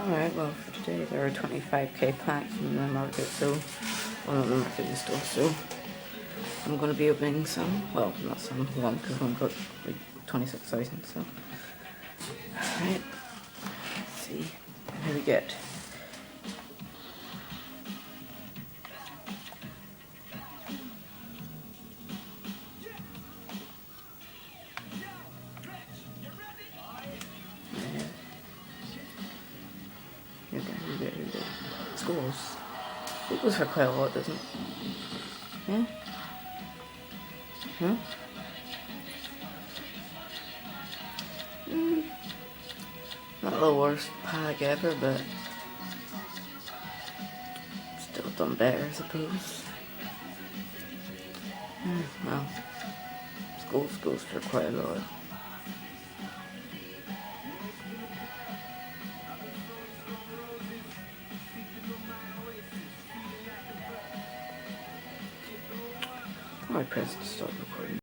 Alright, well for today there are 25k packs in the market, so, well not in the market, in the store, so I'm going to be opening some, well not some, one, because one got like 26,000, so. Alright, let's see who we get. Here we go. Scores. It goes for quite a lot, doesn't it? Yeah? Huh? Not the worst pack ever, but still done better, I suppose. Well, scores goes for quite a lot. I pressed stop recording.